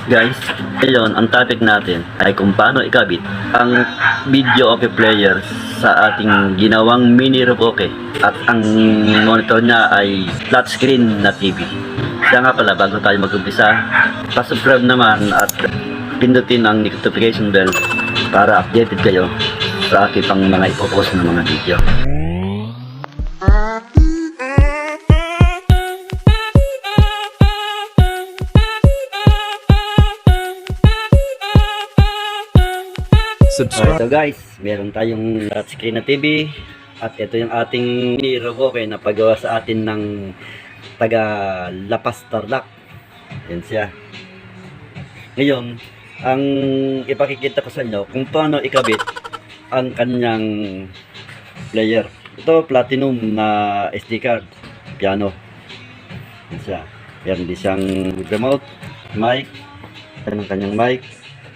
Guys, ngayon ang topic natin ay kung paano ikabit ang video okay player sa ating ginawang mini Roboke at ang monitor niya ay flat screen na TV. Kaya nga pala, bago tayo mag-umpisa, pa-subscribe naman at pindutin ang notification bell para updated kayo sa aking pang mga ipopost ng mga video. Subscribe. So guys, meron tayong touchscreen na TV at ito yung ating mini Roboke na paggawa sa atin ng taga Lapas Tarlac. Yan siya. Ngayon, ang ipakikita ko sa inyo kung paano ikabit ang kanyang player. Ito platinum na SD card, piano. Yan siya. Meron din siyang remote, mic, ang kanyang mic.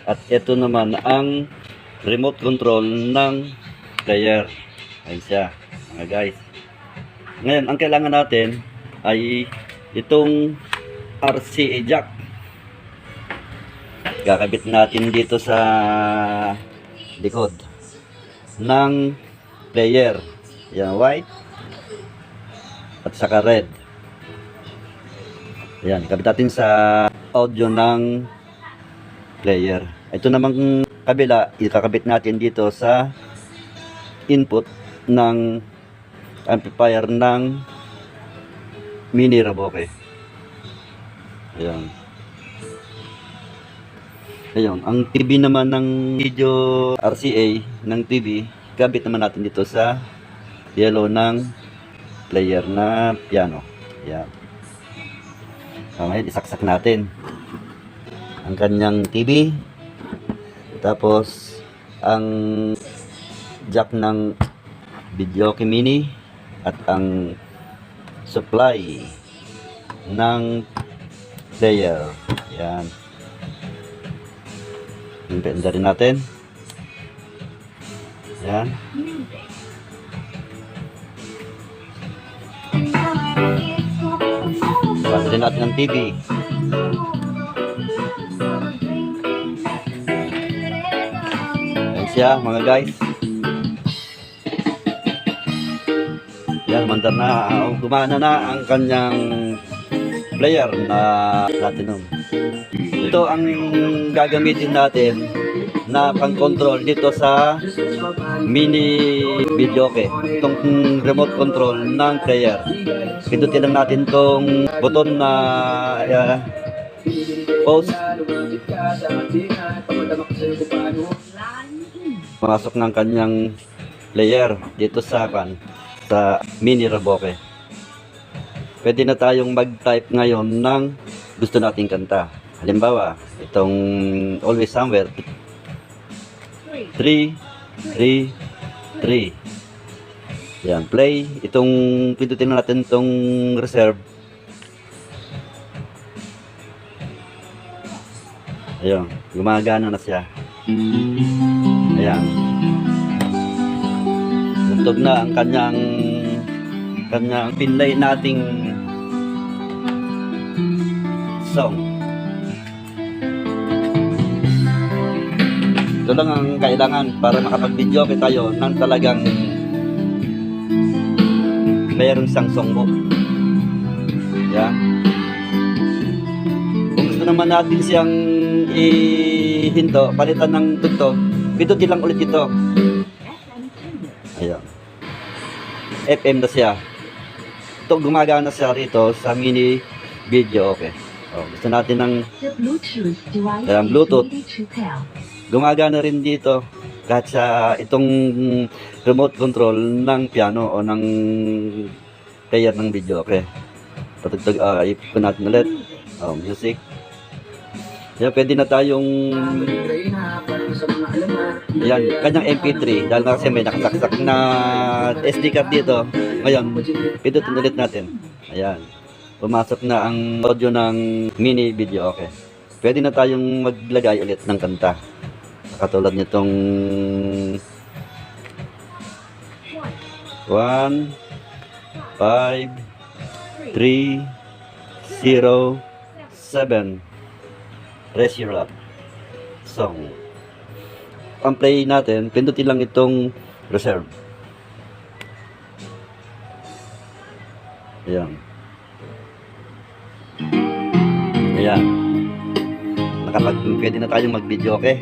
At ito naman ang remote control ng player. Ayan siya, mga guys. Ngayon, ang kailangan natin ay itong RCA jack. Kakabit natin dito sa likod ng player. Yan, white at saka red. Yan, kabit natin sa audio ng player. Ito namang kabila, ikakabit natin dito sa input ng amplifier ng mini Roboke. Ayan. Ayan. Ang TV naman ng video RCA ng TV, kabit naman natin dito sa yellow ng player na piano. Ayan. Ngayon, isaksak natin ang kanyang TV. Tapos ang jack ng Videoke Mini at ang supply ng player. Yan. Impenda rin natin. Yan. Basta rin natin ang TV. Siya, mga guys. Yan, mandar na, gumana na ang kanyang player na platinum. Ito ang gagamitin natin na pang-control dito sa mini Videoke. Itong remote control ng player. Pindutin lang natin itong button na pause. Masok ng kanyang player dito sa mini Roboke. Pwede na tayong mag-type ngayon ng gusto nating kanta. Halimbawa, itong Always Somewhere 3, 3, 3. Yan, play. Itong pindutin natin itong reserve. Ayun, gumagana na siya. Ayan. Tuntog na ang kanyang pinlay nating song. Ito lang ang kailangan para makapag-video tayo ng talagang mayroong isang songbook. Yan. Kung gusto naman natin siyang ihinto, palitan ng tugtog, pindutin lang ulit ito. Ayan. FM na siya. Ito, gumagana siya rito sa mini Videoke. Gusto natin ng Bluetooth. Gumagana rin dito kahit sa itong remote control ng piano o ng player ng Videoke. Patugtog, ipon natin ulit. Music. Yan, pwede na tayong yan, kanyang MP3 dahil kasi may nakasaksak na SD card dito. Ngayon, pindutin ulit natin. Ayan. Pumasok na ang audio ng mini Videoke. Pwede na tayong maglagay ulit ng kanta. Katulad nitong 1, 5, 3, 0, 7. Treasure Up song. Ang play natin, pindutin lang itong reserve. Ayan. Ayan. Pwede na tayong mag-video, okay?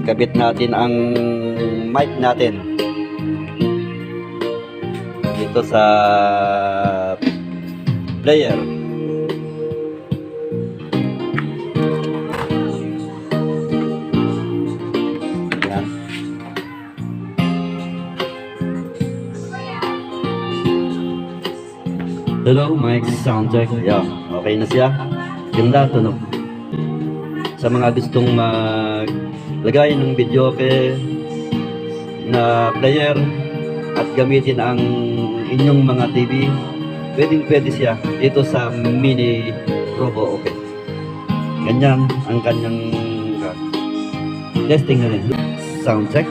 Kabit natin ang mic natin dito sa player. Ayan. Hello, mic sound check. Ayan. Okay na siya. Ganda, tunog. Sa mga gustong maglagay ng video na player at gamitin ang inyong mga TV, pwede siya dito sa Mini Robo. Okay, ganyan ang kanyang testing na rin. Sound check.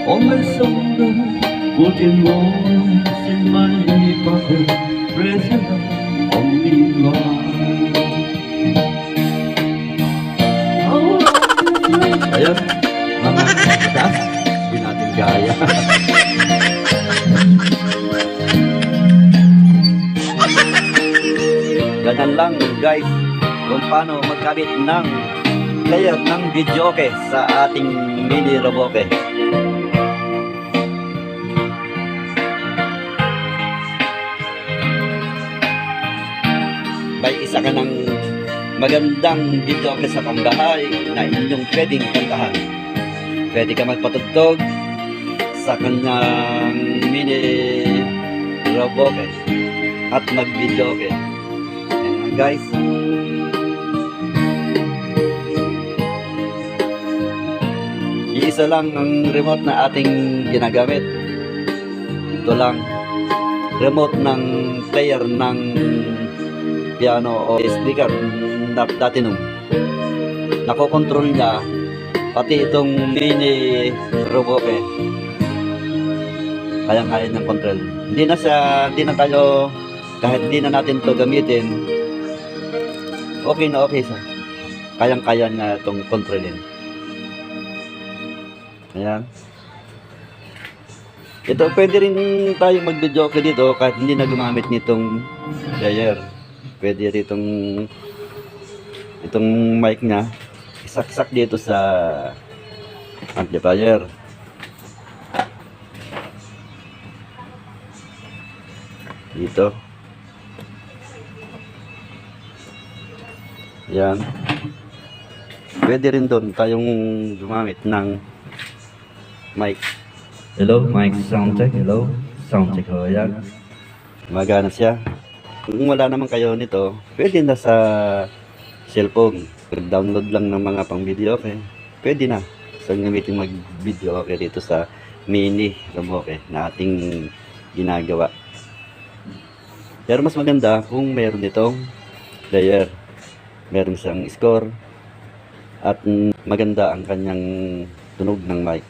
All my soul, putting walls in my pocket, pressing only love. Oh, Ayun, mga taas, hindi natin kaya. Ganyan lang guys, kung paano magkabit ng player ng video sa ating Mini Robo. May isa ka ng magandang video sa pambahay na inyong pwedeng kantahan. Pwede ka magpatugtog sa kanyang Mini Robo at mag-video. Ayan guys. Iisa lang ang remote na ating ginagamit. Ito lang. Remote ng player ng piano o speaker na dati nung nakokontrol niya pati itong Mini Robo. Kayang-kaya ng control. Hindi na tayo, kahit hindi na natin to gamitin, okay na okay siya. Kayang-kaya na itong kontrolin. Ayan. Ito, pwede rin tayong mag-video dito kahit hindi na gumamit nitong player. Pwede rin itong mic niya isaksak dito sa amplifier. Dito. Yan. Pwede rin doon tayong gumamit ng mic. Hello, mic sound check. Hello, sound check. O, yan. Magana siya. Kung wala naman kayo nito, pwede na sa cellphone. Download lang ng mga pang video, pwede na. So, gamitin mag-video dito sa Mini Robo na ating ginagawa. Pero mas maganda kung meron itong player. Meron siyang score at maganda ang kanyang tunog ng mic.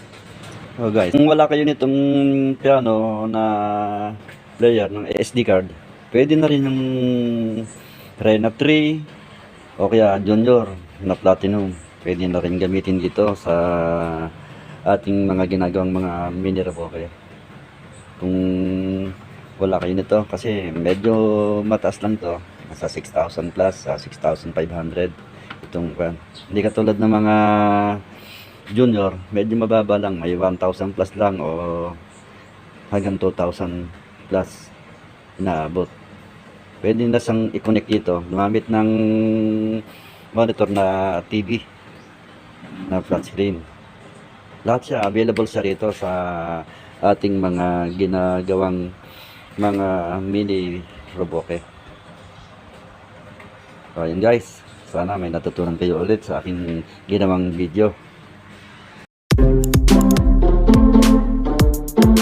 Oh guys, kung wala kayo nitong piano na player ng SD card, pwede na rin yung Rena 3 o kaya Junior na Platinum. Pwede na rin gamitin dito sa ating mga ginagawang mga mini Roboke. Kung wala kayo nito, kasi medyo mataas lang to, nasa 6,000 plus, sa 6,500 itong pan. Hindi katulad ng mga Junior, medyo mababa lang, may 1,000 plus lang o hanggang 2,000 plus inaabot. Pwede na siyang i-connect dito, gumamit ng monitor na TV na flat screen. Lahat siya available siya rito sa ating mga ginagawang mga mini Roboke. So, ayun guys, sana may natutunan kayo ulit sa aking ginawang video.